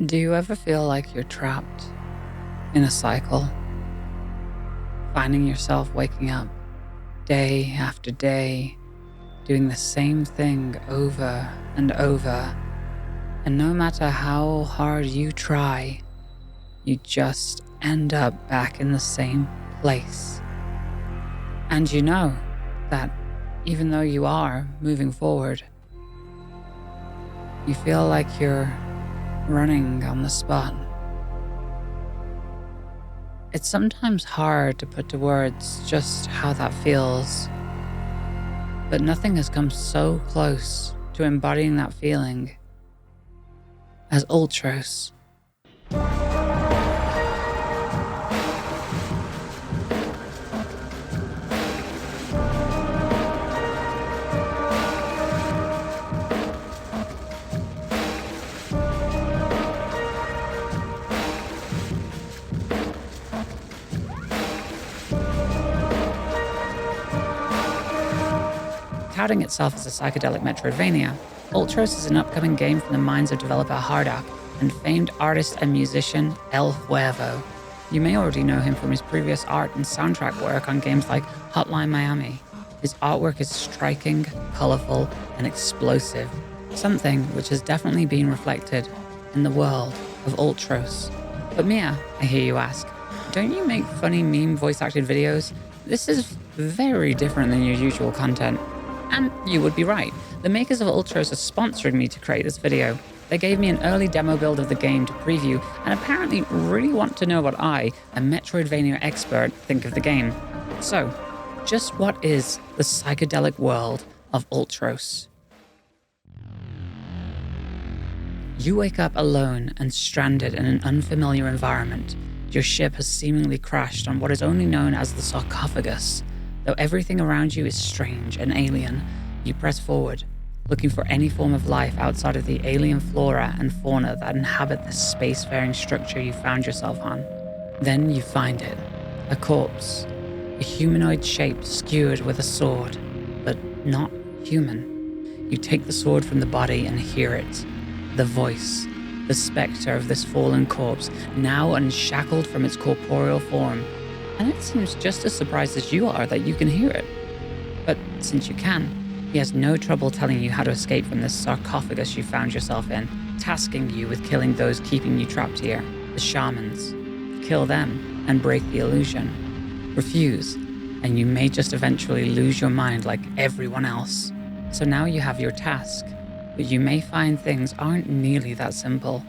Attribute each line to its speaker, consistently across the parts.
Speaker 1: Do you ever feel like you're trapped in a cycle, finding yourself waking up day after day, doing the same thing over and over, and no matter how hard you try, you just end up back in the same place? And you know that even though you are moving forward, you feel like you're running on the spot. It's sometimes hard to put to words just how that feels, but nothing has come so close to embodying that feeling as ULTROS. Touting itself as a psychedelic Metroidvania, ULTROS is an upcoming game from the minds of developer Hardak and famed artist and musician El Huevo. You may already know him from his previous art and soundtrack work on games like Hotline Miami. His artwork is striking, colorful, and explosive, something which has definitely been reflected in the world of ULTROS. But Mia, I hear you ask, don't you make funny meme voice-acted videos? This is very different than your usual content. And you would be right. The makers of ULTROS are sponsoring me to create this video. They gave me an early demo build of the game to preview and apparently really want to know what I, a Metroidvania expert, think of the game. So, just what is the psychedelic world of ULTROS? You wake up alone and stranded in an unfamiliar environment. Your ship has seemingly crashed on what is only known as the sarcophagus. Though everything around you is strange and alien, you press forward, looking for any form of life outside of the alien flora and fauna that inhabit this spacefaring structure you found yourself on. Then you find it, a corpse, a humanoid shape skewered with a sword, but not human. You take the sword from the body and hear it, the voice, the spectre of this fallen corpse, now unshackled from its corporeal form. And it seems just as surprised as you are that you can hear it. But since you can, he has no trouble telling you how to escape from this sarcophagus you found yourself in, tasking you with killing those keeping you trapped here, the shamans. Kill them and break the illusion. Refuse, and you may just eventually lose your mind like everyone else. So now you have your task, but you may find things aren't nearly that simple.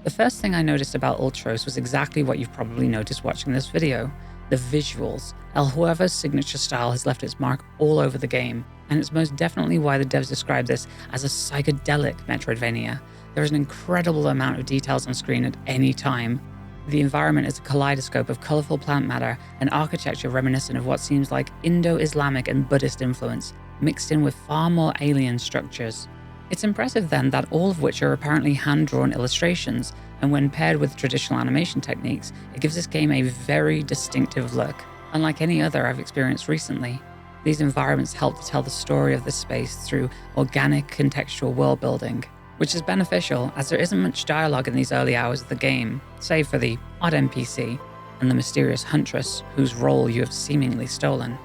Speaker 1: The first thing I noticed about ULTROS was exactly what you've probably noticed watching this video: the visuals. El Huevo's signature style has left its mark all over the game, and it's most definitely why the devs describe this as a psychedelic Metroidvania. There is an incredible amount of details on screen at any time. The environment is a kaleidoscope of colorful plant matter and architecture reminiscent of what seems like Indo-Islamic and Buddhist influence, mixed in with far more alien structures. It's impressive then that all of which are apparently hand-drawn illustrations, and when paired with traditional animation techniques, it gives this game a very distinctive look, unlike any other I've experienced recently. These environments help to tell the story of the space through organic contextual world building, which is beneficial as there isn't much dialogue in these early hours of the game, save for the odd NPC and the mysterious huntress whose role you have seemingly stolen.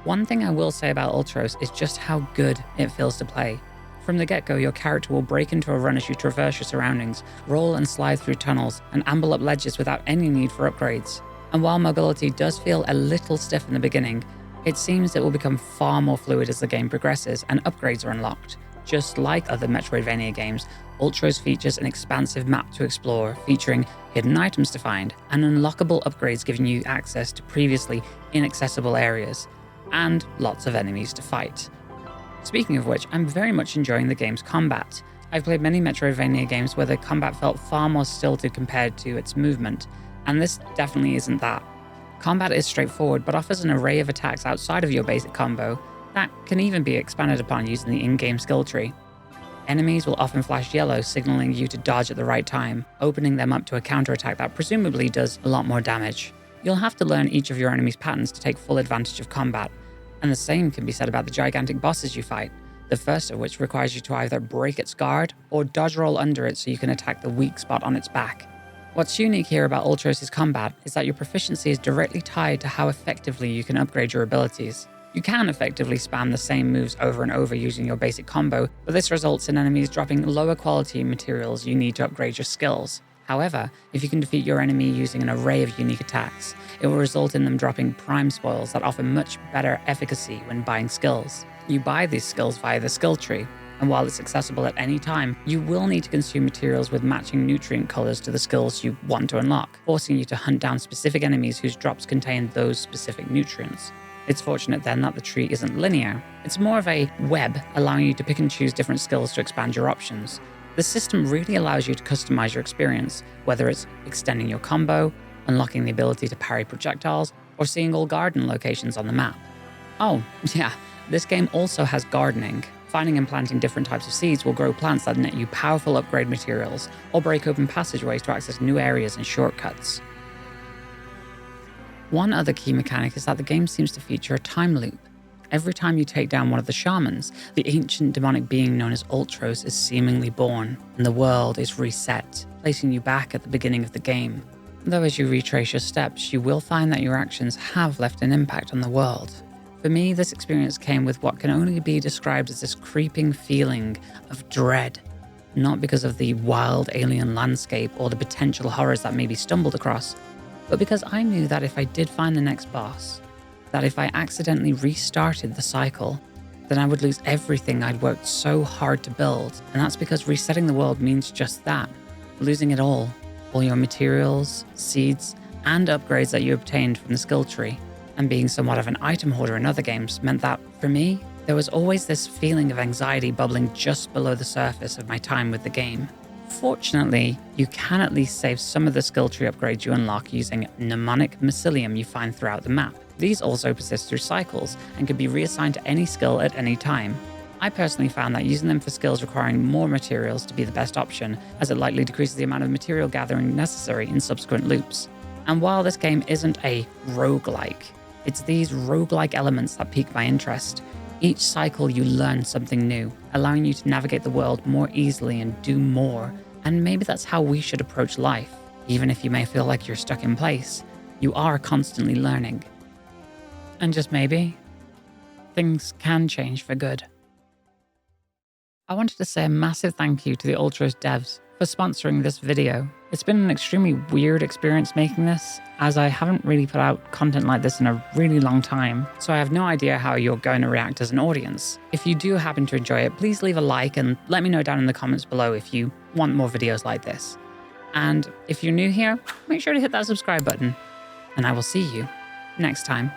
Speaker 1: One thing I will say about ULTROS is just how good it feels to play. From the get-go, your character will break into a run as you traverse your surroundings, roll and slide through tunnels, and amble up ledges without any need for upgrades. And while mobility does feel a little stiff in the beginning, it seems it will become far more fluid as the game progresses and upgrades are unlocked. Just like other Metroidvania games, ULTROS features an expansive map to explore, featuring hidden items to find, and unlockable upgrades giving you access to previously inaccessible areas, and lots of enemies to fight. Speaking of which, I'm very much enjoying the game's combat. I've played many Metroidvania games where the combat felt far more stilted compared to its movement, and this definitely isn't that. Combat is straightforward, but offers an array of attacks outside of your basic combo that can even be expanded upon using the in-game skill tree. Enemies will often flash yellow, signaling you to dodge at the right time, opening them up to a counterattack that presumably does a lot more damage. You'll have to learn each of your enemy's patterns to take full advantage of combat, and the same can be said about the gigantic bosses you fight. the first of which requires you to either break its guard or dodge roll under it so you can attack the weak spot on its back. What's unique here about ULTROS' combat is that your proficiency is directly tied to how effectively you can upgrade your abilities. You can effectively spam the same moves over and over using your basic combo, but this results in enemies dropping lower quality materials you need to upgrade your skills. However, if you can defeat your enemy using an array of unique attacks, it will result in them dropping prime spoils that offer much better efficacy when buying skills. You buy these skills via the skill tree, and while it's accessible at any time, you will need to consume materials with matching nutrient colors to the skills you want to unlock, forcing you to hunt down specific enemies whose drops contain those specific nutrients. It's fortunate then that the tree isn't linear. It's more of a web, allowing you to pick and choose different skills to expand your options. The system really allows you to customize your experience, whether it's extending your combo, unlocking the ability to parry projectiles, or seeing all garden locations on the map. Oh, yeah, this game also has gardening. Finding and planting different types of seeds will grow plants that net you powerful upgrade materials, or break open passageways to access new areas and shortcuts. One other key mechanic is that the game seems to feature a time loop. Every time you take down one of the shamans, the ancient demonic being known as ULTROS is seemingly born, and the world is reset, placing you back at the beginning of the game. Though as you retrace your steps, you will find that your actions have left an impact on the world. For me, this experience came with what can only be described as this creeping feeling of dread, not because of the wild alien landscape or the potential horrors that may be stumbled across, but because I knew that if I did find the next boss, that if I accidentally restarted the cycle, then I would lose everything I'd worked so hard to build. And that's because resetting the world means just that, losing it all your materials, seeds, and upgrades that you obtained from the skill tree. And being somewhat of an item hoarder in other games meant that, for me, there was always this feeling of anxiety bubbling just below the surface of my time with the game. Fortunately, you can at least save some of the skill tree upgrades you unlock using mnemonic mycelium you find throughout the map. These also persist through cycles and can be reassigned to any skill at any time. I personally found that using them for skills requiring more materials to be the best option, as it likely decreases the amount of material gathering necessary in subsequent loops. And while this game isn't a roguelike, it's these roguelike elements that pique my interest. Each cycle you learn something new, allowing you to navigate the world more easily and do more. And maybe that's how we should approach life. Even if you may feel like you're stuck in place, you are constantly learning. And just maybe, things can change for good. I wanted to say a massive thank you to the ULTROS devs for sponsoring this video. It's been an extremely weird experience making this, as I haven't really put out content like this in a really long time, so I have no idea how you're going to react as an audience. If you do happen to enjoy it, please leave a like and let me know down in the comments below if you want more videos like this. And if you're new here, make sure to hit that subscribe button, and I will see you next time.